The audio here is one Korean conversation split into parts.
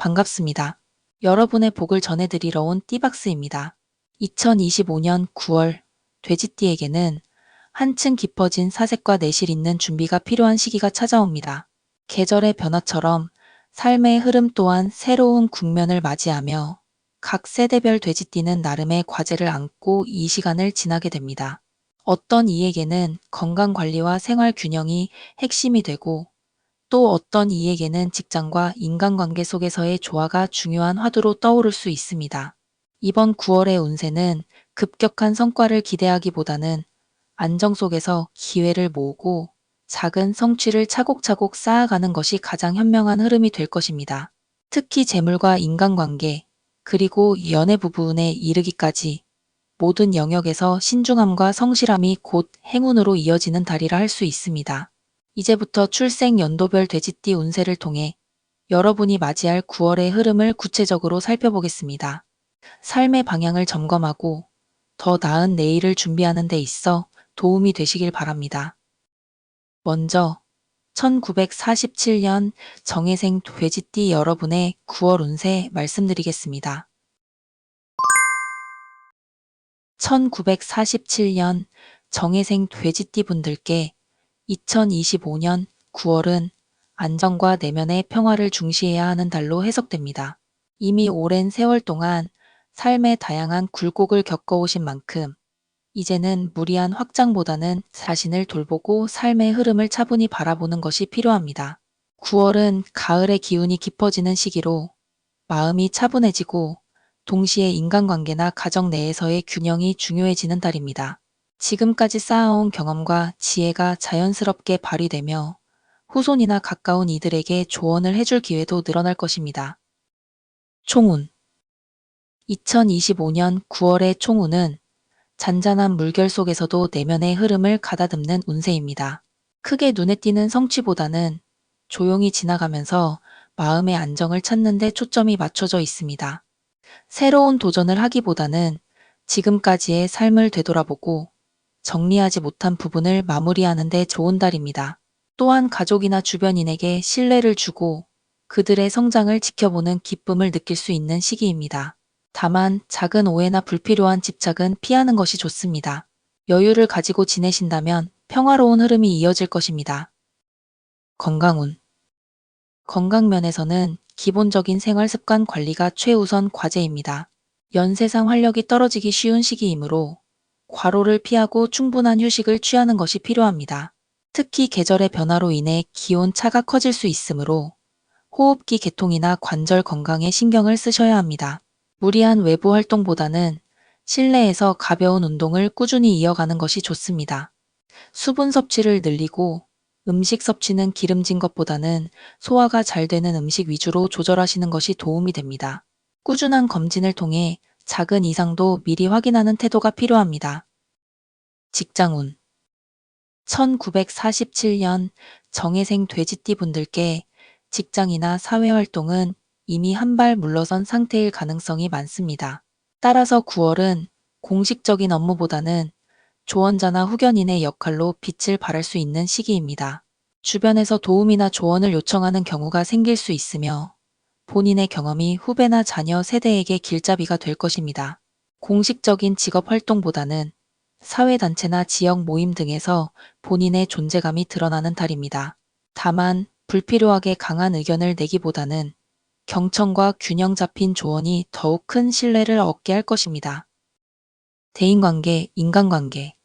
반갑습니다. 여러분의 복을 전해드리러 온 띠박스입니다. 2025년 9월, 돼지띠에게는 한층 깊어진 사색과 내실 있는 준비가 필요한 시기가 찾아옵니다. 계절의 변화처럼 삶의 흐름 또한 새로운 국면을 맞이하며 각 세대별 돼지띠는 나름의 과제를 안고 이 시간을 지나게 됩니다. 어떤 이에게는 건강관리와 생활균형이 핵심이 되고, 또 어떤 이에게는 직장과 인간관계 속에서의 조화가 중요한 화두로 떠오를 수 있습니다. 이번 9월의 운세는 급격한 성과를 기대하기보다는 안정 속에서 기회를 모으고 작은 성취를 차곡차곡 쌓아가는 것이 가장 현명한 흐름이 될 것입니다. 특히 재물과 인간관계, 그리고 연애 부분에 이르기까지 모든 영역에서 신중함과 성실함이 곧 행운으로 이어지는 달이라 할 수 있습니다. 이제부터 출생 연도별 돼지띠 운세를 통해 여러분이 맞이할 9월의 흐름을 구체적으로 살펴보겠습니다. 삶의 방향을 점검하고 더 나은 내일을 준비하는 데 있어 도움이 되시길 바랍니다. 먼저 1947년 정해생 돼지띠 여러분의 9월 운세 말씀드리겠습니다. 1947년 정해생 돼지띠 분들께 2025년 9월은 안정과 내면의 평화를 중시해야 하는 달로 해석됩니다. 이미 오랜 세월 동안 삶의 다양한 굴곡을 겪어오신 만큼 이제는 무리한 확장보다는 자신을 돌보고 삶의 흐름을 차분히 바라보는 것이 필요합니다. 9월은 가을의 기운이 깊어지는 시기로 마음이 차분해지고 동시에 인간관계나 가정 내에서의 균형이 중요해지는 달입니다. 지금까지 쌓아온 경험과 지혜가 자연스럽게 발휘되며 후손이나 가까운 이들에게 조언을 해줄 기회도 늘어날 것입니다. 총운 2025년 9월의 총운은 잔잔한 물결 속에서도 내면의 흐름을 가다듬는 운세입니다. 크게 눈에 띄는 성취보다는 조용히 지나가면서 마음의 안정을 찾는 데 초점이 맞춰져 있습니다. 새로운 도전을 하기보다는 지금까지의 삶을 되돌아보고 정리하지 못한 부분을 마무리하는 데 좋은 달입니다. 또한 가족이나 주변인에게 신뢰를 주고 그들의 성장을 지켜보는 기쁨을 느낄 수 있는 시기입니다. 다만 작은 오해나 불필요한 집착은 피하는 것이 좋습니다. 여유를 가지고 지내신다면 평화로운 흐름이 이어질 것입니다. 건강운 건강면에서는 기본적인 생활습관 관리가 최우선 과제입니다. 연세상 활력이 떨어지기 쉬운 시기이므로 과로를 피하고 충분한 휴식을 취하는 것이 필요합니다. 특히 계절의 변화로 인해 기온 차가 커질 수 있으므로 호흡기 개통이나 관절 건강에 신경을 쓰셔야 합니다. 무리한 외부 활동보다는 실내에서 가벼운 운동을 꾸준히 이어가는 것이 좋습니다. 수분 섭취를 늘리고 음식 섭취는 기름진 것보다는 소화가 잘 되는 음식 위주로 조절하시는 것이 도움이 됩니다. 꾸준한 검진을 통해 작은 이상도 미리 확인하는 태도가 필요합니다. 직장운 1947년 정해생 돼지띠 분들께 직장이나 사회활동은 이미 한 발 물러선 상태일 가능성이 많습니다. 따라서 9월은 공식적인 업무보다는 조언자나 후견인의 역할로 빛을 발할 수 있는 시기입니다. 주변에서 도움이나 조언을 요청하는 경우가 생길 수 있으며 본인의 경험이 후배나 자녀 세대에게 길잡이가 될 것입니다. 공식적인 직업 활동보다는 사회단체나 지역 모임 등에서 본인의 존재감이 드러나는 달입니다. 다만 불필요하게 강한 의견을 내기보다는 경청과 균형 잡힌 조언이 더욱 큰 신뢰를 얻게 할 것입니다. 대인관계, 인간관계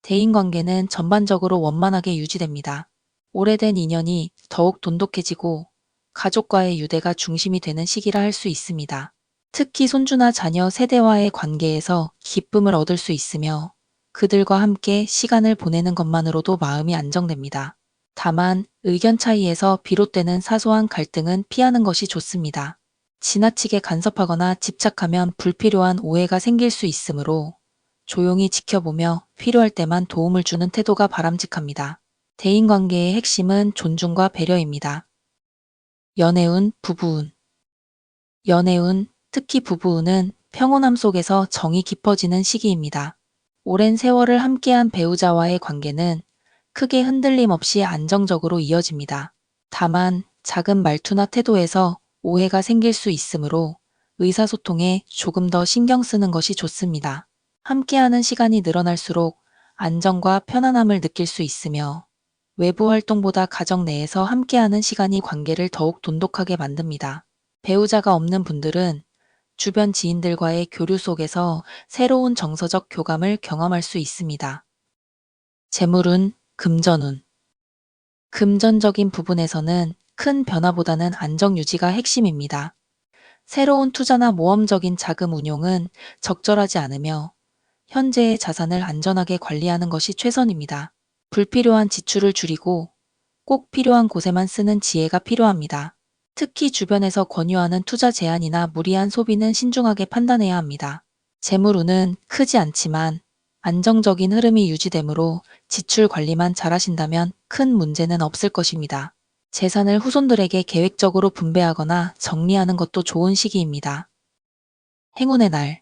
대인관계는 전반적으로 원만하게 유지됩니다. 오래된 인연이 더욱 돈독해지고 가족과의 유대가 중심이 되는 시기라 할 수 있습니다. 특히 손주나 자녀 세대와의 관계에서 기쁨을 얻을 수 있으며 그들과 함께 시간을 보내는 것만으로도 마음이 안정됩니다. 다만 의견 차이에서 비롯되는 사소한 갈등은 피하는 것이 좋습니다. 지나치게 간섭하거나 집착하면 불필요한 오해가 생길 수 있으므로 조용히 지켜보며 필요할 때만 도움을 주는 태도가 바람직합니다. 대인관계의 핵심은 존중과 배려입니다. 연애운, 부부운 연애운, 특히 부부운은 평온함 속에서 정이 깊어지는 시기입니다. 오랜 세월을 함께한 배우자와의 관계는 크게 흔들림 없이 안정적으로 이어집니다. 다만 작은 말투나 태도에서 오해가 생길 수 있으므로 의사소통에 조금 더 신경 쓰는 것이 좋습니다. 함께하는 시간이 늘어날수록 안정과 편안함을 느낄 수 있으며 외부 활동보다 가정 내에서 함께하는 시간이 관계를 더욱 돈독하게 만듭니다. 배우자가 없는 분들은 주변 지인들과의 교류 속에서 새로운 정서적 교감을 경험할 수 있습니다. 재물운, 금전운. 금전적인 부분에서는 큰 변화보다는 안정 유지가 핵심입니다. 새로운 투자나 모험적인 자금 운용은 적절하지 않으며 현재의 자산을 안전하게 관리하는 것이 최선입니다. 불필요한 지출을 줄이고 꼭 필요한 곳에만 쓰는 지혜가 필요합니다. 특히 주변에서 권유하는 투자 제한이나 무리한 소비는 신중하게 판단해야 합니다. 재물운은 크지 않지만 안정적인 흐름이 유지되므로 지출 관리만 잘하신다면 큰 문제는 없을 것입니다. 재산을 후손들에게 계획적으로 분배하거나 정리하는 것도 좋은 시기입니다. 행운의 날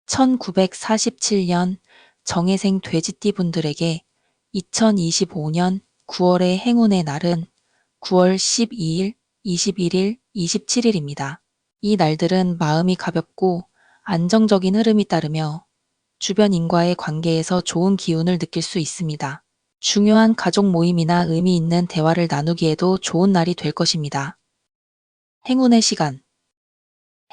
1947년 정해생 돼지띠 분들에게 2025년 9월의 행운의 날은 9월 12일, 21일, 27일입니다. 이 날들은 마음이 가볍고 안정적인 흐름이 따르며 주변인과의 관계에서 좋은 기운을 느낄 수 있습니다. 중요한 가족 모임이나 의미 있는 대화를 나누기에도 좋은 날이 될 것입니다. 행운의 시간.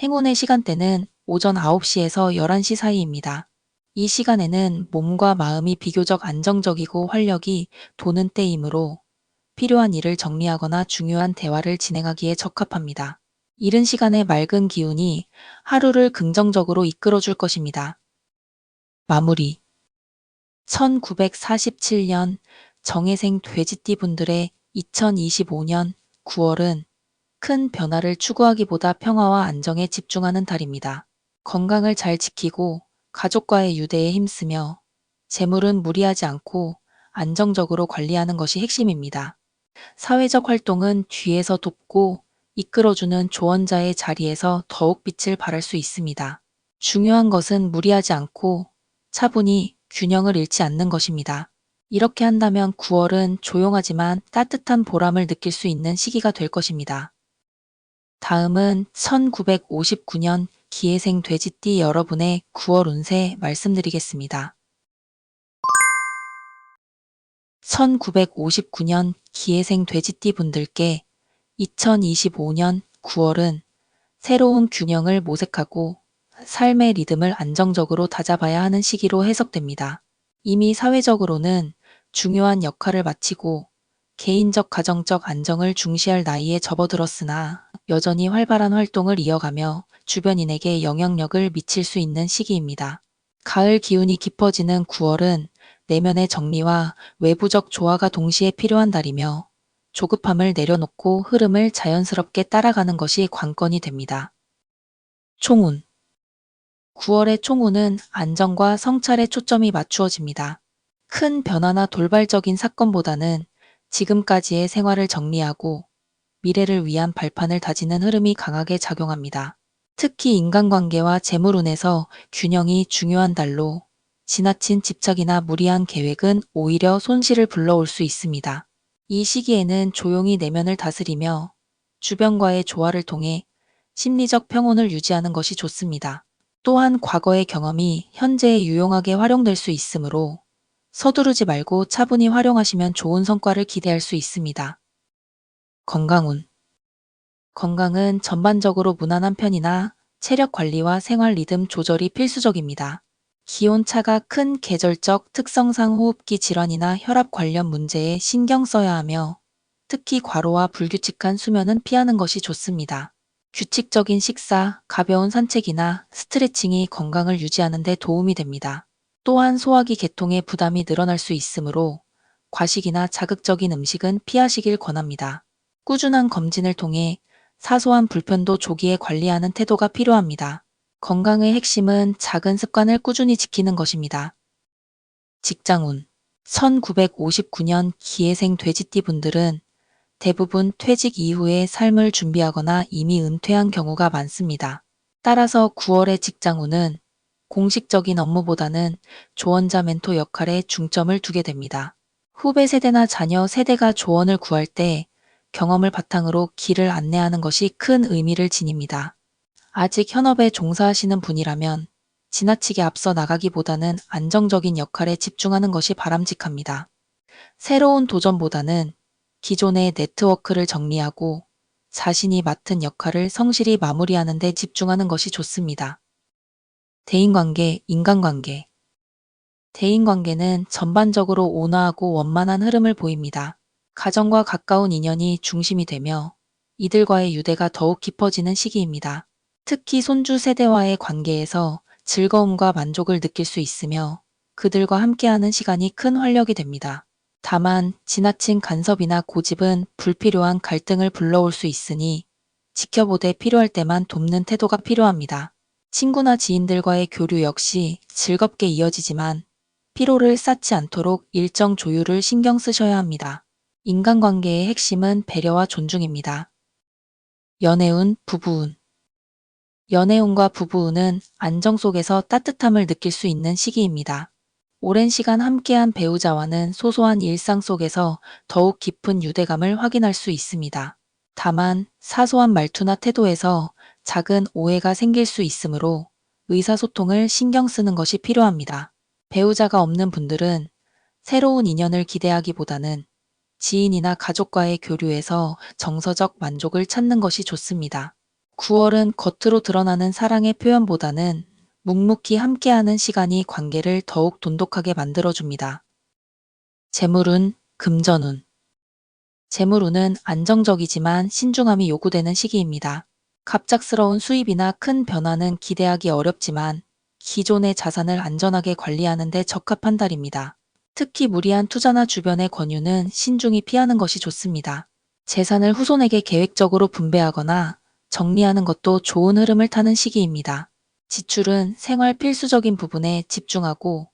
행운의 시간대는 오전 9시에서 11시 사이입니다. 이 시간에는 몸과 마음이 비교적 안정적이고 활력이 도는 때이므로 필요한 일을 정리하거나 중요한 대화를 진행하기에 적합합니다. 이른 시간의 맑은 기운이 하루를 긍정적으로 이끌어줄 것입니다. 마무리 1947년 정해생 돼지띠 분들의 2025년 9월은 큰 변화를 추구하기보다 평화와 안정에 집중하는 달입니다. 건강을 잘 지키고 가족과의 유대에 힘쓰며 재물은 무리하지 않고 안정적으로 관리하는 것이 핵심입니다. 사회적 활동은 뒤에서 돕고 이끌어주는 조언자의 자리에서 더욱 빛을 발할 수 있습니다. 중요한 것은 무리하지 않고 차분히 균형을 잃지 않는 것입니다. 이렇게 한다면 9월은 조용하지만 따뜻한 보람을 느낄 수 있는 시기가 될 것입니다. 다음은 1959년 기해생 돼지띠 여러분의 9월 운세 말씀드리겠습니다. 1959년 기해생 돼지띠 분들께 2025년 9월은 새로운 균형을 모색하고 삶의 리듬을 안정적으로 다잡아야 하는 시기로 해석됩니다. 이미 사회적으로는 중요한 역할을 마치고 개인적 가정적 안정을 중시할 나이에 접어들었으나 여전히 활발한 활동을 이어가며 주변인에게 영향력을 미칠 수 있는 시기입니다. 가을 기운이 깊어지는 9월은 내면의 정리와 외부적 조화가 동시에 필요한 달이며 조급함을 내려놓고 흐름을 자연스럽게 따라가는 것이 관건이 됩니다. 총운 9월의 총운은 안정과 성찰에 초점이 맞추어집니다. 큰 변화나 돌발적인 사건보다는 지금까지의 생활을 정리하고 미래를 위한 발판을 다지는 흐름이 강하게 작용합니다. 특히 인간관계와 재물운에서 균형이 중요한 달로 지나친 집착이나 무리한 계획은 오히려 손실을 불러올 수 있습니다. 이 시기에는 조용히 내면을 다스리며 주변과의 조화를 통해 심리적 평온을 유지하는 것이 좋습니다. 또한 과거의 경험이 현재에 유용하게 활용될 수 있으므로 서두르지 말고 차분히 활용하시면 좋은 성과를 기대할 수 있습니다. 건강운. 건강은 전반적으로 무난한 편이나 체력 관리와 생활 리듬 조절이 필수적입니다. 기온차가 큰 계절적 특성상 호흡기 질환이나 혈압 관련 문제에 신경 써야 하며 특히 과로와 불규칙한 수면은 피하는 것이 좋습니다. 규칙적인 식사, 가벼운 산책이나 스트레칭이 건강을 유지하는 데 도움이 됩니다. 또한 소화기 계통에 부담이 늘어날 수 있으므로 과식이나 자극적인 음식은 피하시길 권합니다. 꾸준한 검진을 통해 사소한 불편도 조기에 관리하는 태도가 필요합니다. 건강의 핵심은 작은 습관을 꾸준히 지키는 것입니다. 직장운 1959년 기해생 돼지띠 분들은 대부분 퇴직 이후에 삶을 준비하거나 이미 은퇴한 경우가 많습니다. 따라서 9월의 직장운은 공식적인 업무보다는 조언자 멘토 역할에 중점을 두게 됩니다. 후배 세대나 자녀 세대가 조언을 구할 때 경험을 바탕으로 길을 안내하는 것이 큰 의미를 지닙니다. 아직 현업에 종사하시는 분이라면 지나치게 앞서 나가기보다는 안정적인 역할에 집중하는 것이 바람직합니다. 새로운 도전보다는 기존의 네트워크를 정리하고 자신이 맡은 역할을 성실히 마무리하는 데 집중하는 것이 좋습니다. 대인관계, 인간관계. 대인관계는 전반적으로 온화하고 원만한 흐름을 보입니다. 가정과 가까운 인연이 중심이 되며 이들과의 유대가 더욱 깊어지는 시기입니다. 특히 손주 세대와의 관계에서 즐거움과 만족을 느낄 수 있으며 그들과 함께하는 시간이 큰 활력이 됩니다. 다만 지나친 간섭이나 고집은 불필요한 갈등을 불러올 수 있으니 지켜보되 필요할 때만 돕는 태도가 필요합니다. 친구나 지인들과의 교류 역시 즐겁게 이어지지만 피로를 쌓지 않도록 일정 조율을 신경 쓰셔야 합니다. 인간관계의 핵심은 배려와 존중입니다. 연애운, 부부운. 연애운과 부부운은 안정 속에서 따뜻함을 느낄 수 있는 시기입니다. 오랜 시간 함께한 배우자와는 소소한 일상 속에서 더욱 깊은 유대감을 확인할 수 있습니다. 다만 사소한 말투나 태도에서 작은 오해가 생길 수 있으므로 의사소통을 신경 쓰는 것이 필요합니다. 배우자가 없는 분들은 새로운 인연을 기대하기보다는 지인이나 가족과의 교류에서 정서적 만족을 찾는 것이 좋습니다. 9월은 겉으로 드러나는 사랑의 표현보다는 묵묵히 함께하는 시간이 관계를 더욱 돈독하게 만들어줍니다. 재물운, 금전운. 재물운은 안정적이지만 신중함이 요구되는 시기입니다. 갑작스러운 수입이나 큰 변화는 기대하기 어렵지만 기존의 자산을 안전하게 관리하는 데 적합한 달입니다. 특히 무리한 투자나 주변의 권유는 신중히 피하는 것이 좋습니다. 재산을 후손에게 계획적으로 분배하거나 정리하는 것도 좋은 흐름을 타는 시기입니다. 지출은 생활 필수적인 부분에 집중하고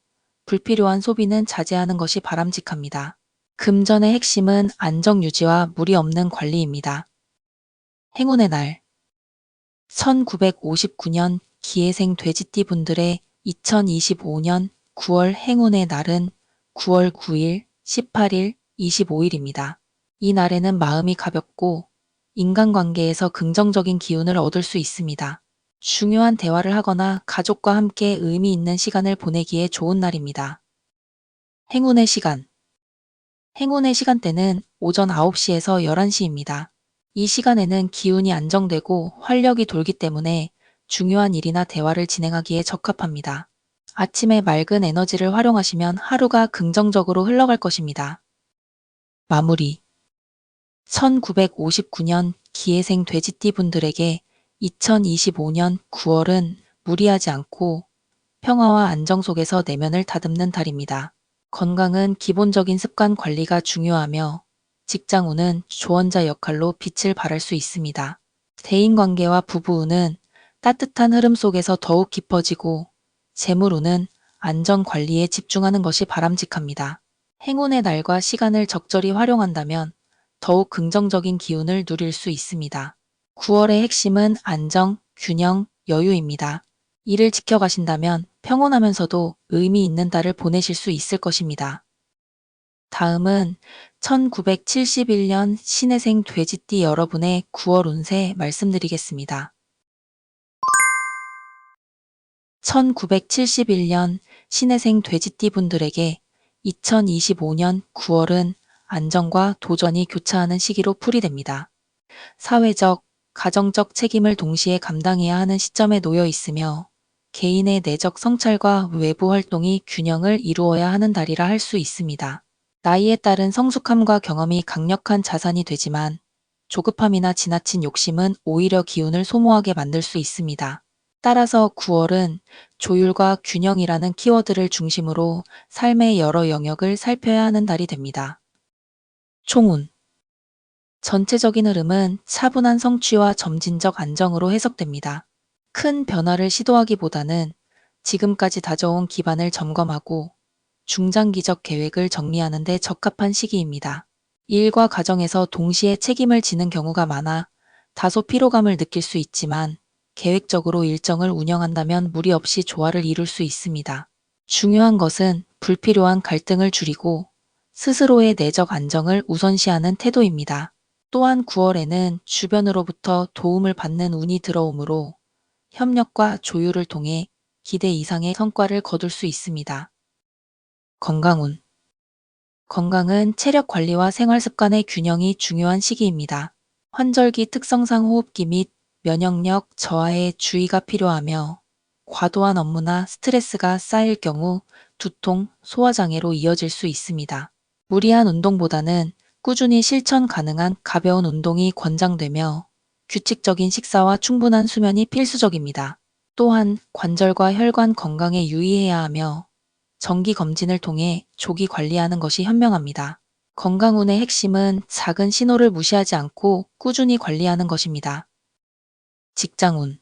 불필요한 소비는 자제하는 것이 바람직합니다. 금전의 핵심은 안정 유지와 무리 없는 관리입니다. 행운의 날. 1959년 기해생 돼지띠 분들의 2025년 9월 행운의 날은 9월 9일, 18일, 25일입니다. 이 날에는 마음이 가볍고 인간관계에서 긍정적인 기운을 얻을 수 있습니다. 중요한 대화를 하거나 가족과 함께 의미 있는 시간을 보내기에 좋은 날입니다. 행운의 시간. 행운의 시간대는 오전 9시에서 11시입니다. 이 시간에는 기운이 안정되고 활력이 돌기 때문에 중요한 일이나 대화를 진행하기에 적합합니다. 아침에 맑은 에너지를 활용하시면 하루가 긍정적으로 흘러갈 것입니다. 마무리. 1959년 기해생 돼지띠 분들에게 2025년 9월은 무리하지 않고 평화와 안정 속에서 내면을 다듬는 달입니다. 건강은 기본적인 습관 관리가 중요하며 직장운은 조언자 역할로 빛을 발할 수 있습니다. 대인관계와 부부운은 따뜻한 흐름 속에서 더욱 깊어지고 재물운은 안전관리에 집중하는 것이 바람직합니다. 행운의 날과 시간을 적절히 활용한다면 더욱 긍정적인 기운을 누릴 수 있습니다. 9월의 핵심은 안정, 균형, 여유입니다. 이를 지켜가신다면 평온하면서도 의미 있는 달을 보내실 수 있을 것입니다. 다음은 1971년 신해생 돼지띠 여러분의 9월 운세 말씀드리겠습니다. 1971년 신해생 돼지띠 분들에게 2025년 9월은 안정과 도전이 교차하는 시기로 풀이됩니다. 사회적, 가정적 책임을 동시에 감당해야 하는 시점에 놓여 있으며 개인의 내적 성찰과 외부 활동이 균형을 이루어야 하는 달이라 할 수 있습니다. 나이에 따른 성숙함과 경험이 강력한 자산이 되지만 조급함이나 지나친 욕심은 오히려 기운을 소모하게 만들 수 있습니다. 따라서 9월은 조율과 균형이라는 키워드를 중심으로 삶의 여러 영역을 살펴야 하는 달이 됩니다. 총운. 전체적인 흐름은 차분한 성취와 점진적 안정으로 해석됩니다. 큰 변화를 시도하기보다는 지금까지 다져온 기반을 점검하고 중장기적 계획을 정리하는 데 적합한 시기입니다. 일과 가정에서 동시에 책임을 지는 경우가 많아 다소 피로감을 느낄 수 있지만 계획적으로 일정을 운영한다면 무리 없이 조화를 이룰 수 있습니다. 중요한 것은 불필요한 갈등을 줄이고 스스로의 내적 안정을 우선시하는 태도입니다. 또한 9월에는 주변으로부터 도움을 받는 운이 들어오므로 협력과 조율을 통해 기대 이상의 성과를 거둘 수 있습니다. 건강운. 건강은 체력 관리와 생활 습관의 균형이 중요한 시기입니다. 환절기 특성상 호흡기 및 면역력 저하에 주의가 필요하며 과도한 업무나 스트레스가 쌓일 경우 두통, 소화장애로 이어질 수 있습니다. 무리한 운동보다는 꾸준히 실천 가능한 가벼운 운동이 권장되며 규칙적인 식사와 충분한 수면이 필수적입니다. 또한 관절과 혈관 건강에 유의해야 하며 정기 검진을 통해 조기 관리하는 것이 현명합니다. 건강운의 핵심은 작은 신호를 무시하지 않고 꾸준히 관리하는 것입니다. 직장운.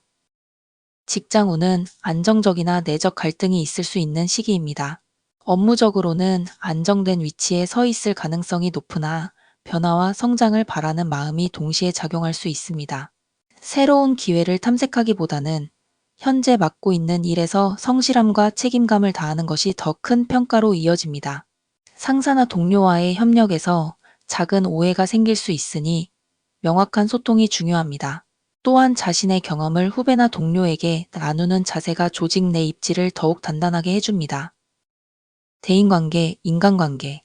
직장운은 안정적이나 내적 갈등이 있을 수 있는 시기입니다. 업무적으로는 안정된 위치에 서 있을 가능성이 높으나 변화와 성장을 바라는 마음이 동시에 작용할 수 있습니다. 새로운 기회를 탐색하기보다는 현재 맡고 있는 일에서 성실함과 책임감을 다하는 것이 더 큰 평가로 이어집니다. 상사나 동료와의 협력에서 작은 오해가 생길 수 있으니 명확한 소통이 중요합니다. 또한 자신의 경험을 후배나 동료에게 나누는 자세가 조직 내 입지를 더욱 단단하게 해줍니다. 대인관계, 인간관계.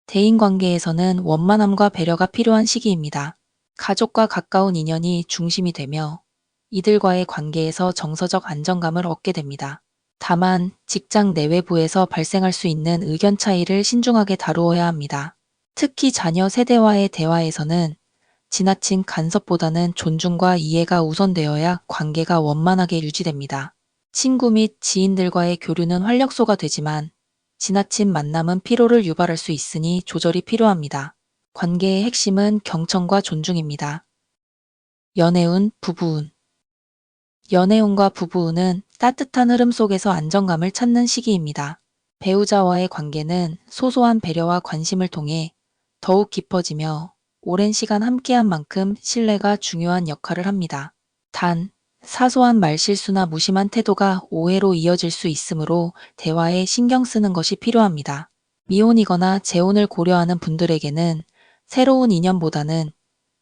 대인관계에서는 원만함과 배려가 필요한 시기입니다. 가족과 가까운 인연이 중심이 되며 이들과의 관계에서 정서적 안정감을 얻게 됩니다. 다만 직장 내외부에서 발생할 수 있는 의견 차이를 신중하게 다루어야 합니다. 특히 자녀 세대와의 대화에서는 지나친 간섭보다는 존중과 이해가 우선되어야 관계가 원만하게 유지됩니다. 친구 및 지인들과의 교류는 활력소가 되지만 지나친 만남은 피로를 유발할 수 있으니 조절이 필요합니다. 관계의 핵심은 경청과 존중입니다. 연애운, 부부운. 연애운과 부부운은 따뜻한 흐름 속에서 안정감을 찾는 시기입니다. 배우자와의 관계는 소소한 배려와 관심을 통해 더욱 깊어지며 오랜 시간 함께한 만큼 신뢰가 중요한 역할을 합니다. 단, 사소한 말실수나 무심한 태도가 오해로 이어질 수 있으므로 대화에 신경 쓰는 것이 필요합니다. 미혼이거나 재혼을 고려하는 분들에게는 새로운 인연보다는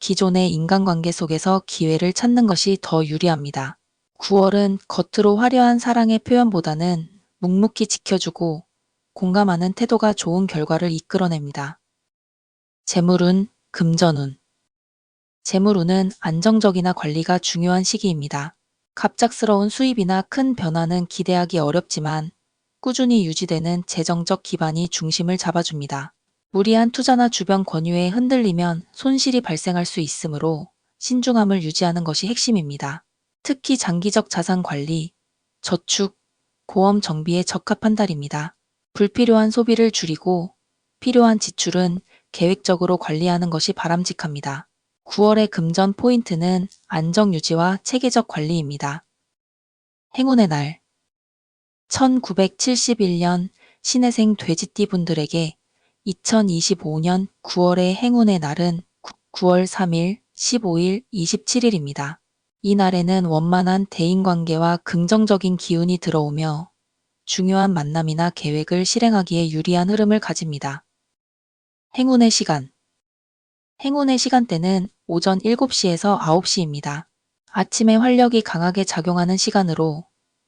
기존의 인간관계 속에서 기회를 찾는 것이 더 유리합니다. 9월은 겉으로 화려한 사랑의 표현보다는 묵묵히 지켜주고 공감하는 태도가 좋은 결과를 이끌어냅니다. 재물운, 금전운. 재물운은 안정적이나 관리가 중요한 시기입니다. 갑작스러운 수입이나 큰 변화는 기대하기 어렵지만 꾸준히 유지되는 재정적 기반이 중심을 잡아줍니다. 무리한 투자나 주변 권유에 흔들리면 손실이 발생할 수 있으므로 신중함을 유지하는 것이 핵심입니다. 특히 장기적 자산 관리, 저축, 보험 정비에 적합한 달입니다. 불필요한 소비를 줄이고 필요한 지출은 계획적으로 관리하는 것이 바람직합니다. 9월의 금전 포인트는 안정 유지와 체계적 관리입니다. 행운의 날. 1971년 신해생 돼지띠 분들에게 2025년 9월의 행운의 날은 9월 3일, 15일, 27일입니다. 이 날에는 원만한 대인관계와 긍정적인 기운이 들어오며 중요한 만남이나 계획을 실행하기에 유리한 흐름을 가집니다. 행운의 시간. 행운의 시간대는 오전 7시에서 9시입니다. 아침에 활력이 강하게 작용하는 시간으로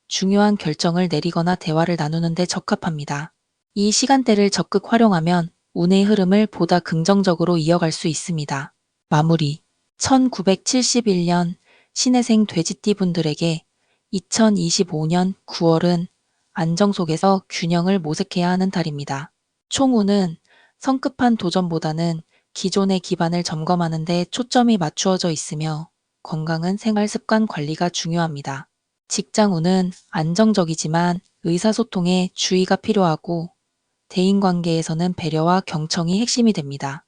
중요한 결정을 내리거나 대화를 나누는 데 적합합니다. 이 시간대를 적극 활용하면 운의 흐름을 보다 긍정적으로 이어갈 수 있습니다. 마무리. 1971년 신해생 돼지띠 분들에게 2025년 9월은 안정 속에서 균형을 모색해야 하는 달입니다. 총운은 성급한 도전보다는 기존의 기반을 점검하는 데 초점이 맞추어져 있으며 건강은 생활 습관 관리가 중요합니다. 직장운은 안정적이지만 의사소통에 주의가 필요하고 대인관계에서는 배려와 경청이 핵심이 됩니다.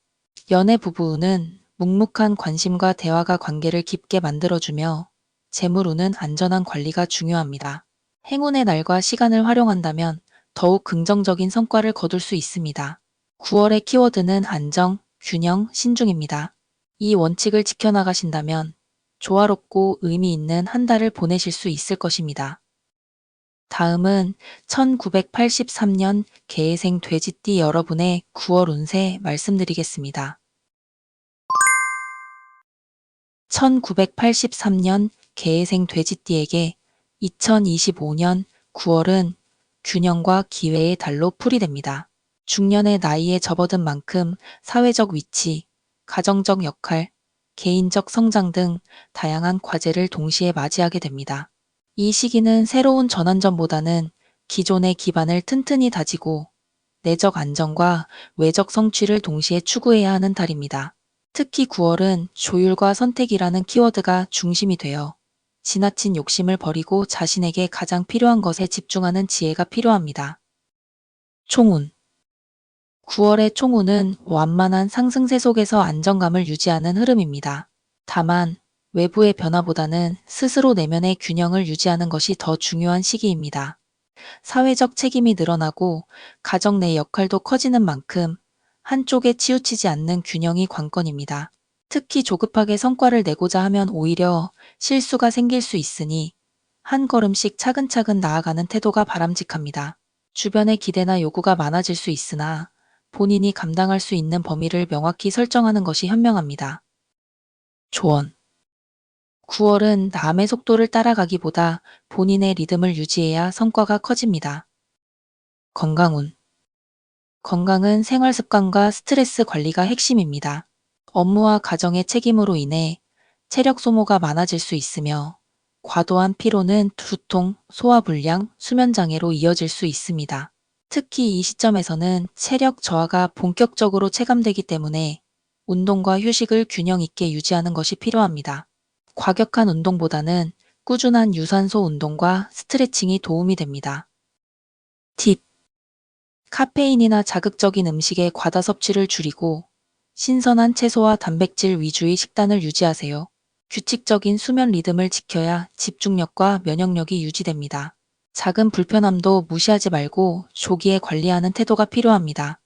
연애 부부운은 묵묵한 관심과 대화가 관계를 깊게 만들어주며 재물운은 안전한 관리가 중요합니다. 행운의 날과 시간을 활용한다면 더욱 긍정적인 성과를 거둘 수 있습니다. 9월의 키워드는 안정, 균형, 신중입니다. 이 원칙을 지켜나가신다면 조화롭고 의미 있는 한 달을 보내실 수 있을 것입니다. 다음은 1983년 개해생 돼지띠 여러분의 9월 운세 말씀드리겠습니다. 1983년 개회생 돼지띠에게 2025년 9월은 균형과 기회의 달로 풀이됩니다. 중년의 나이에 접어든 만큼 사회적 위치, 가정적 역할, 개인적 성장 등 다양한 과제를 동시에 맞이하게 됩니다. 이 시기는 새로운 전환점보다는 기존의 기반을 튼튼히 다지고 내적 안정과 외적 성취를 동시에 추구해야 하는 달입니다. 특히 9월은 조율과 선택이라는 키워드가 중심이 되어 지나친 욕심을 버리고 자신에게 가장 필요한 것에 집중하는 지혜가 필요합니다. 총운 9월의 총운은 완만한 상승세 속에서 안정감을 유지하는 흐름입니다. 다만 외부의 변화보다는 스스로 내면의 균형을 유지하는 것이 더 중요한 시기입니다. 사회적 책임이 늘어나고 가정 내 역할도 커지는 만큼 한쪽에 치우치지 않는 균형이 관건입니다. 특히 조급하게 성과를 내고자 하면 오히려 실수가 생길 수 있으니 한 걸음씩 차근차근 나아가는 태도가 바람직합니다. 주변의 기대나 요구가 많아질 수 있으나 본인이 감당할 수 있는 범위를 명확히 설정하는 것이 현명합니다. 조언 9월은 남의 속도를 따라가기보다 본인의 리듬을 유지해야 성과가 커집니다. 건강운 건강은 생활 습관과 스트레스 관리가 핵심입니다. 업무와 가정의 책임으로 인해 체력 소모가 많아질 수 있으며 과도한 피로는 두통, 소화불량, 수면장애로 이어질 수 있습니다. 특히 이 시점에서는 체력 저하가 본격적으로 체감되기 때문에 운동과 휴식을 균형 있게 유지하는 것이 필요합니다. 과격한 운동보다는 꾸준한 유산소 운동과 스트레칭이 도움이 됩니다. 팁 카페인이나 자극적인 음식의 과다 섭취를 줄이고 신선한 채소와 단백질 위주의 식단을 유지하세요. 규칙적인 수면 리듬을 지켜야 집중력과 면역력이 유지됩니다. 작은 불편함도 무시하지 말고 조기에 관리하는 태도가 필요합니다.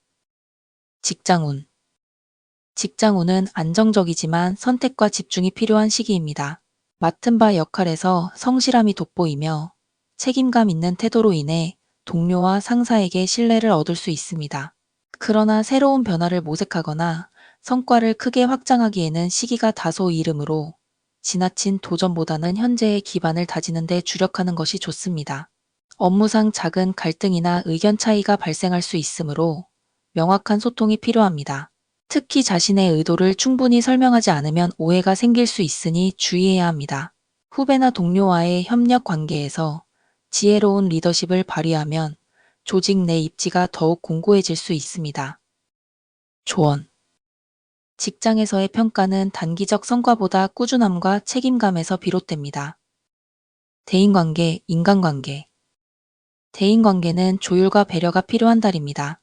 직장운 직장운은 안정적이지만 선택과 집중이 필요한 시기입니다. 맡은 바 역할에서 성실함이 돋보이며 책임감 있는 태도로 인해 동료와 상사에게 신뢰를 얻을 수 있습니다. 그러나 새로운 변화를 모색하거나 성과를 크게 확장하기에는 시기가 다소 이르므로 지나친 도전보다는 현재의 기반을 다지는 데 주력하는 것이 좋습니다. 업무상 작은 갈등이나 의견 차이가 발생할 수 있으므로 명확한 소통이 필요합니다. 특히 자신의 의도를 충분히 설명하지 않으면 오해가 생길 수 있으니 주의해야 합니다. 후배나 동료와의 협력 관계에서 지혜로운 리더십을 발휘하면 조직 내 입지가 더욱 공고해질 수 있습니다. 조언 직장에서의 평가는 단기적 성과보다 꾸준함과 책임감에서 비롯됩니다. 대인관계, 인간관계 대인관계는 조율과 배려가 필요한 달입니다.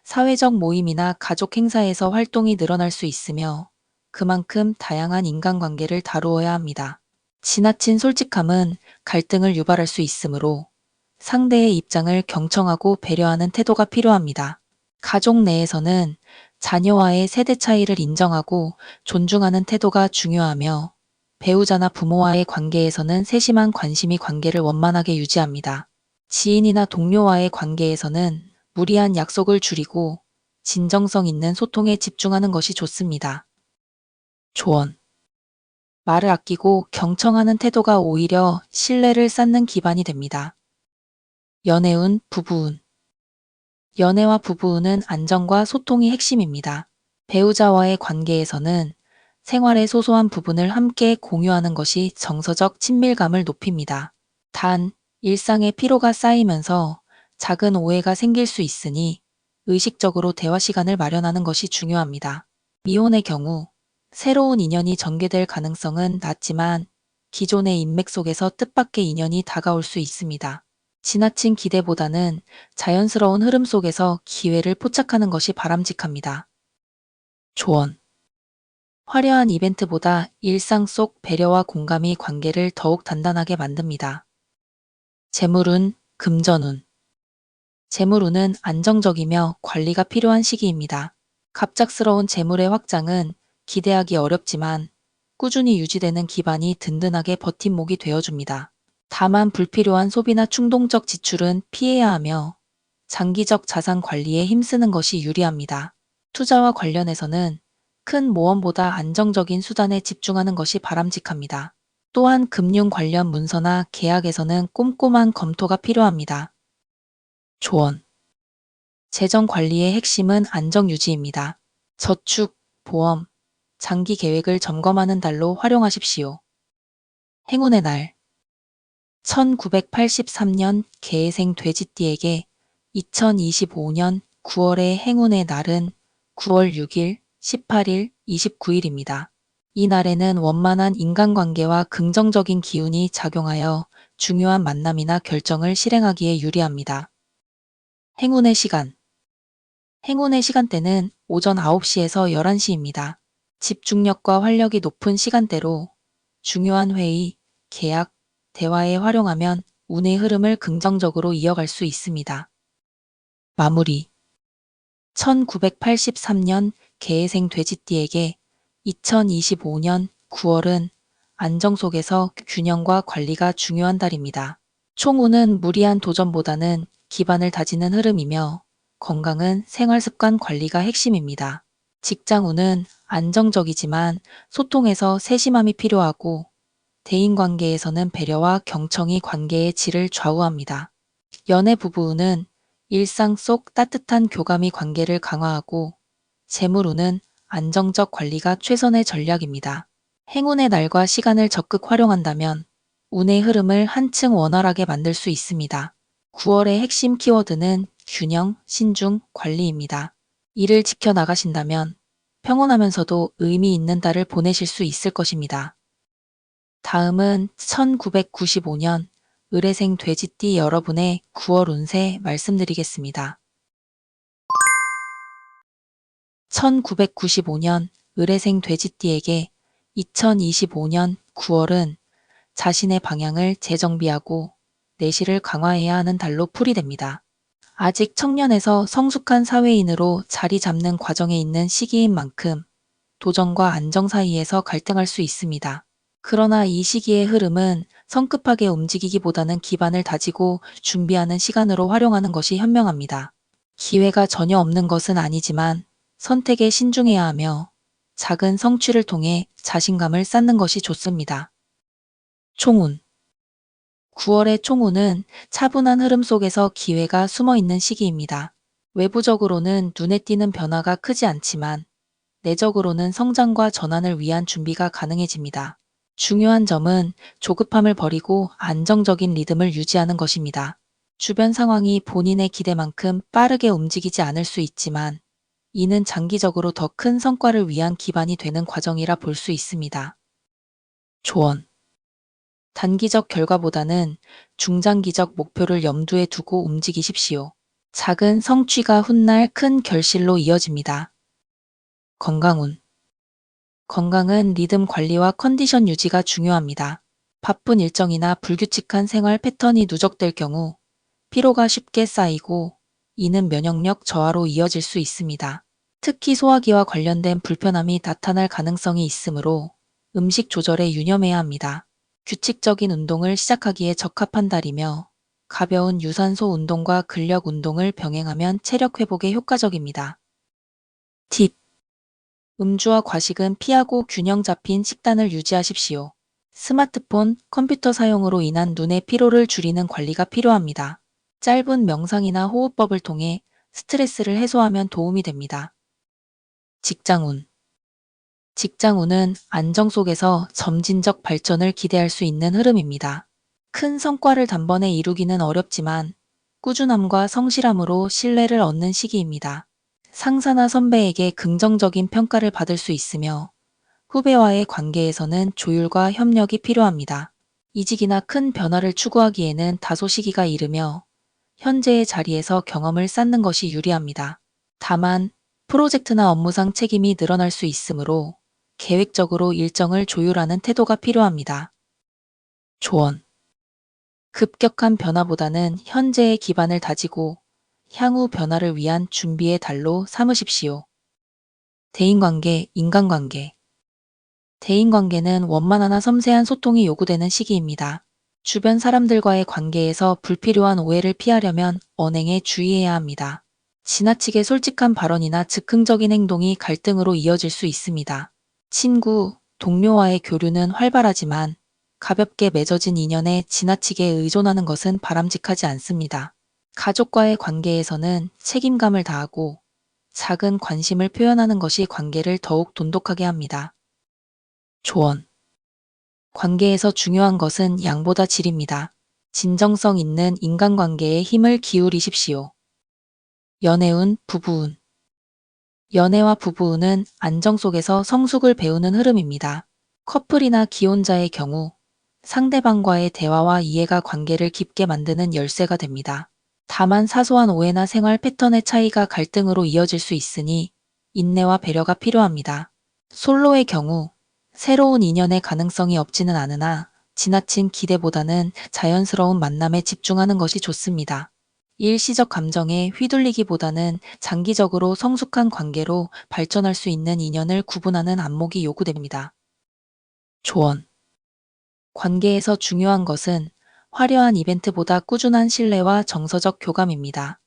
사회적 모임이나 가족 행사에서 활동이 늘어날 수 있으며 그만큼 다양한 인간관계를 다루어야 합니다. 지나친 솔직함은 갈등을 유발할 수 있으므로 상대의 입장을 경청하고 배려하는 태도가 필요합니다. 가족 내에서는 자녀와의 세대 차이를 인정하고 존중하는 태도가 중요하며 배우자나 부모와의 관계에서는 세심한 관심이 관계를 원만하게 유지합니다. 지인이나 동료와의 관계에서는 무리한 약속을 줄이고 진정성 있는 소통에 집중하는 것이 좋습니다. 조언 말을 아끼고 경청하는 태도가 오히려 신뢰를 쌓는 기반이 됩니다. 연애운, 부부운 연애와 부부운은 안정과 소통이 핵심입니다. 배우자와의 관계에서는 생활의 소소한 부분을 함께 공유하는 것이 정서적 친밀감을 높입니다. 단, 일상의 피로가 쌓이면서 작은 오해가 생길 수 있으니 의식적으로 대화 시간을 마련하는 것이 중요합니다. 미혼의 경우 새로운 인연이 전개될 가능성은 낮지만 기존의 인맥 속에서 뜻밖의 인연이 다가올 수 있습니다. 지나친 기대보다는 자연스러운 흐름 속에서 기회를 포착하는 것이 바람직합니다. 조언 화려한 이벤트보다 일상 속 배려와 공감이 관계를 더욱 단단하게 만듭니다. 재물운, 금전운 재물운은 안정적이며 관리가 필요한 시기입니다. 갑작스러운 재물의 확장은 기대하기 어렵지만 꾸준히 유지되는 기반이 든든하게 버팀목이 되어줍니다. 다만 불필요한 소비나 충동적 지출은 피해야 하며 장기적 자산 관리에 힘쓰는 것이 유리합니다. 투자와 관련해서는 큰 모험보다 안정적인 수단에 집중하는 것이 바람직합니다. 또한 금융 관련 문서나 계약에서는 꼼꼼한 검토가 필요합니다. 조언. 재정 관리의 핵심은 안정 유지입니다. 저축, 보험, 장기 계획을 점검하는 달로 활용하십시오. 행운의 날. 1983년 개해생 돼지띠에게 2025년 9월의 행운의 날은 9월 6일, 18일, 29일입니다. 이 날에는 원만한 인간관계와 긍정적인 기운이 작용하여 중요한 만남이나 결정을 실행하기에 유리합니다. 행운의 시간. 행운의 시간대는 오전 9시에서 11시입니다. 집중력과 활력이 높은 시간대로 중요한 회의, 계약, 대화에 활용하면 운의 흐름을 긍정적으로 이어갈 수 있습니다. 마무리. 1983년 개해생 돼지띠에게 2025년 9월은 안정 속에서 균형과 관리가 중요한 달입니다. 총운은 무리한 도전보다는 기반을 다지는 흐름이며 건강은 생활습관 관리가 핵심입니다. 직장운은 안정적이지만 소통에서 세심함이 필요하고 대인관계에서는 배려와 경청이 관계의 질을 좌우합니다. 연애 부부운은 일상 속 따뜻한 교감이 관계를 강화하고 재물운은 안정적 관리가 최선의 전략입니다. 행운의 날과 시간을 적극 활용한다면 운의 흐름을 한층 원활하게 만들 수 있습니다. 9월의 핵심 키워드는 균형, 신중, 관리입니다. 이를 지켜나가신다면 평온하면서도 의미 있는 달을 보내실 수 있을 것입니다. 다음은 1995년 을해생 돼지띠 여러분의 9월 운세 말씀드리겠습니다. 1995년 을해생 돼지띠에게 2025년 9월은 자신의 방향을 재정비하고 내실을 강화해야 하는 달로 풀이됩니다. 아직 청년에서 성숙한 사회인으로 자리 잡는 과정에 있는 시기인 만큼 도전과 안정 사이에서 갈등할 수 있습니다. 그러나 이 시기의 흐름은 성급하게 움직이기보다는 기반을 다지고 준비하는 시간으로 활용하는 것이 현명합니다. 기회가 전혀 없는 것은 아니지만 선택에 신중해야 하며 작은 성취를 통해 자신감을 쌓는 것이 좋습니다. 총운. 9월의 총운은 차분한 흐름 속에서 기회가 숨어 있는 시기입니다. 외부적으로는 눈에 띄는 변화가 크지 않지만 내적으로는 성장과 전환을 위한 준비가 가능해집니다. 중요한 점은 조급함을 버리고 안정적인 리듬을 유지하는 것입니다. 주변 상황이 본인의 기대만큼 빠르게 움직이지 않을 수 있지만 이는 장기적으로 더 큰 성과를 위한 기반이 되는 과정이라 볼 수 있습니다. 조언. 단기적 결과보다는 중장기적 목표를 염두에 두고 움직이십시오. 작은 성취가 훗날 큰 결실로 이어집니다. 건강운. 건강은 리듬 관리와 컨디션 유지가 중요합니다. 바쁜 일정이나 불규칙한 생활 패턴이 누적될 경우 피로가 쉽게 쌓이고 이는 면역력 저하로 이어질 수 있습니다. 특히 소화기와 관련된 불편함이 나타날 가능성이 있으므로 음식 조절에 유념해야 합니다. 규칙적인 운동을 시작하기에 적합한 달이며 가벼운 유산소 운동과 근력 운동을 병행하면 체력 회복에 효과적입니다. 팁. 음주와 과식은 피하고 균형 잡힌 식단을 유지하십시오. 스마트폰, 컴퓨터 사용으로 인한 눈의 피로를 줄이는 관리가 필요합니다. 짧은 명상이나 호흡법을 통해 스트레스를 해소하면 도움이 됩니다. 직장운. 직장운은 안정 속에서 점진적 발전을 기대할 수 있는 흐름입니다. 큰 성과를 단번에 이루기는 어렵지만 꾸준함과 성실함으로 신뢰를 얻는 시기입니다. 상사나 선배에게 긍정적인 평가를 받을 수 있으며 후배와의 관계에서는 조율과 협력이 필요합니다. 이직이나 큰 변화를 추구하기에는 다소 시기가 이르며 현재의 자리에서 경험을 쌓는 것이 유리합니다. 다만 프로젝트나 업무상 책임이 늘어날 수 있으므로 계획적으로 일정을 조율하는 태도가 필요합니다. 조언. 급격한 변화보다는 현재의 기반을 다지고 향후 변화를 위한 준비의 달로 삼으십시오. 대인관계, 인간관계. 대인관계는 원만하나 섬세한 소통이 요구되는 시기입니다. 주변 사람들과의 관계에서 불필요한 오해를 피하려면 언행에 주의해야 합니다. 지나치게 솔직한 발언이나 즉흥적인 행동이 갈등으로 이어질 수 있습니다. 친구, 동료와의 교류는 활발하지만 가볍게 맺어진 인연에 지나치게 의존하는 것은 바람직하지 않습니다. 가족과의 관계에서는 책임감을 다하고 작은 관심을 표현하는 것이 관계를 더욱 돈독하게 합니다. 조언. 관계에서 중요한 것은 양보다 질입니다. 진정성 있는 인간관계에 힘을 기울이십시오. 연애운, 부부운. 연애와 부부운은 안정 속에서 성숙을 배우는 흐름입니다. 커플이나 기혼자의 경우 상대방과의 대화와 이해가 관계를 깊게 만드는 열쇠가 됩니다. 다만 사소한 오해나 생활 패턴의 차이가 갈등으로 이어질 수 있으니 인내와 배려가 필요합니다. 솔로의 경우 새로운 인연의 가능성이 없지는 않으나 지나친 기대보다는 자연스러운 만남에 집중하는 것이 좋습니다. 일시적 감정에 휘둘리기보다는 장기적으로 성숙한 관계로 발전할 수 있는 인연을 구분하는 안목이 요구됩니다. 조언. 관계에서 중요한 것은 화려한 이벤트보다 꾸준한 신뢰와 정서적 교감입니다.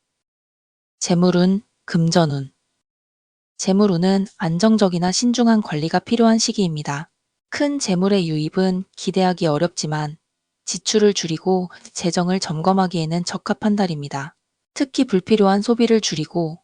재물운, 금전운. 재물운은 안정적이나 신중한 관리가 필요한 시기입니다. 큰 재물의 유입은 기대하기 어렵지만 지출을 줄이고 재정을 점검하기에는 적합한 달입니다. 특히 불필요한 소비를 줄이고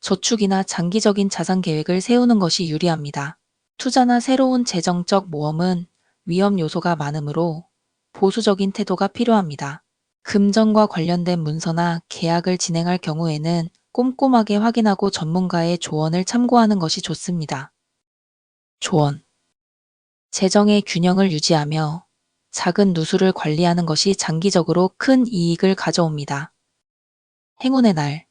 저축이나 장기적인 자산 계획을 세우는 것이 유리합니다. 투자나 새로운 재정적 모험은 위험 요소가 많으므로 보수적인 태도가 필요합니다. 금전과 관련된 문서나 계약을 진행할 경우에는 꼼꼼하게 확인하고 전문가의 조언을 참고하는 것이 좋습니다. 조언. 재정의 균형을 유지하며 작은 누수를 관리하는 것이 장기적으로 큰 이익을 가져옵니다. 행운의 날.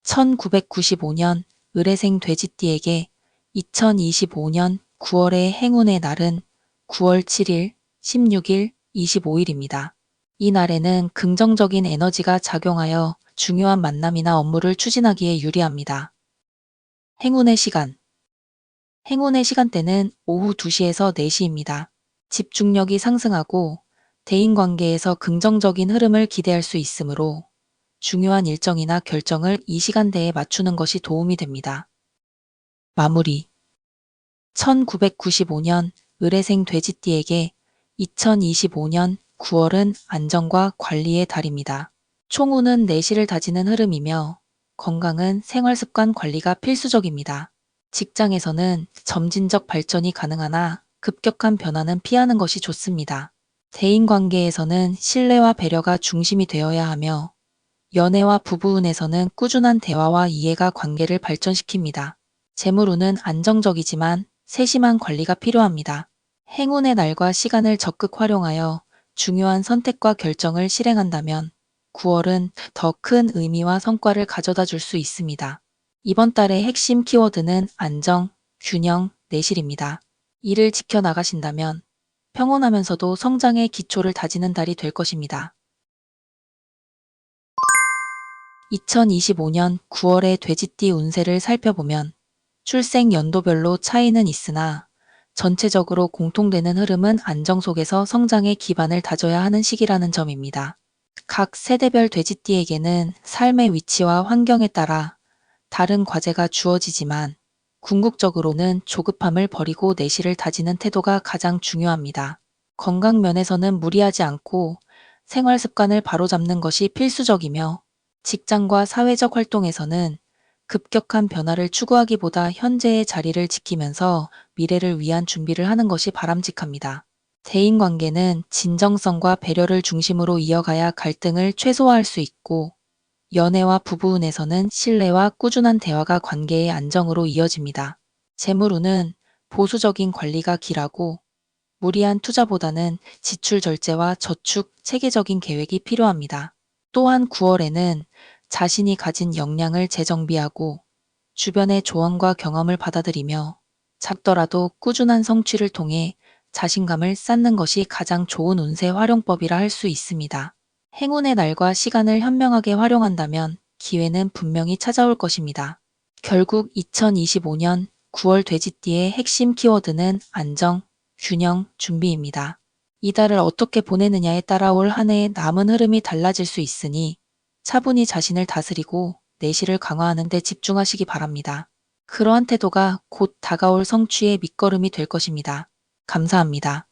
1995년 을해생 돼지띠에게 2025년 9월의 행운의 날은 9월 7일, 16일, 25일입니다. 이 날에는 긍정적인 에너지가 작용하여 중요한 만남이나 업무를 추진하기에 유리합니다. 행운의 시간. 행운의 시간대는 오후 2시에서 4시입니다. 집중력이 상승하고 대인관계에서 긍정적인 흐름을 기대할 수 있으므로 중요한 일정이나 결정을 이 시간대에 맞추는 것이 도움이 됩니다. 마무리. 1995년 을해생 돼지띠에게 2025년 9월은 안정과 관리의 달입니다. 총운은 내실을 다지는 흐름이며 건강은 생활습관 관리가 필수적입니다. 직장에서는 점진적 발전이 가능하나 급격한 변화는 피하는 것이 좋습니다. 대인관계에서는 신뢰와 배려가 중심이 되어야 하며 연애와 부부운에서는 꾸준한 대화와 이해가 관계를 발전시킵니다. 재물운은 안정적이지만 세심한 관리가 필요합니다. 행운의 날과 시간을 적극 활용하여 중요한 선택과 결정을 실행한다면 9월은 더 큰 의미와 성과를 가져다 줄 수 있습니다. 이번 달의 핵심 키워드는 안정, 균형, 내실입니다. 이를 지켜나가신다면 평온하면서도 성장의 기초를 다지는 달이 될 것입니다. 2025년 9월의 돼지띠 운세를 살펴보면 출생 연도별로 차이는 있으나 전체적으로 공통되는 흐름은 안정 속에서 성장의 기반을 다져야 하는 시기라는 점입니다. 각 세대별 돼지띠에게는 삶의 위치와 환경에 따라 다른 과제가 주어지지만 궁극적으로는 조급함을 버리고 내실을 다지는 태도가 가장 중요합니다. 건강 면에서는 무리하지 않고 생활 습관을 바로잡는 것이 필수적이며 직장과 사회적 활동에서는 급격한 변화를 추구하기보다 현재의 자리를 지키면서 미래를 위한 준비를 하는 것이 바람직합니다. 대인관계는 진정성과 배려를 중심으로 이어가야 갈등을 최소화할 수 있고 연애와 부부운에서는 신뢰와 꾸준한 대화가 관계의 안정으로 이어집니다. 재물운은 보수적인 관리가 길하고 무리한 투자보다는 지출 절제와 저축, 체계적인 계획이 필요합니다. 또한 9월에는 자신이 가진 역량을 재정비하고 주변의 조언과 경험을 받아들이며 작더라도 꾸준한 성취를 통해 자신감을 쌓는 것이 가장 좋은 운세 활용법이라 할 수 있습니다. 행운의 날과 시간을 현명하게 활용한다면 기회는 분명히 찾아올 것입니다. 결국 2025년 9월 돼지띠의 핵심 키워드는 안정, 균형, 준비입니다. 이달을 어떻게 보내느냐에 따라 올 한 해의 남은 흐름이 달라질 수 있으니 차분히 자신을 다스리고 내실을 강화하는 데 집중하시기 바랍니다. 그러한 태도가 곧 다가올 성취의 밑거름이 될 것입니다. 감사합니다.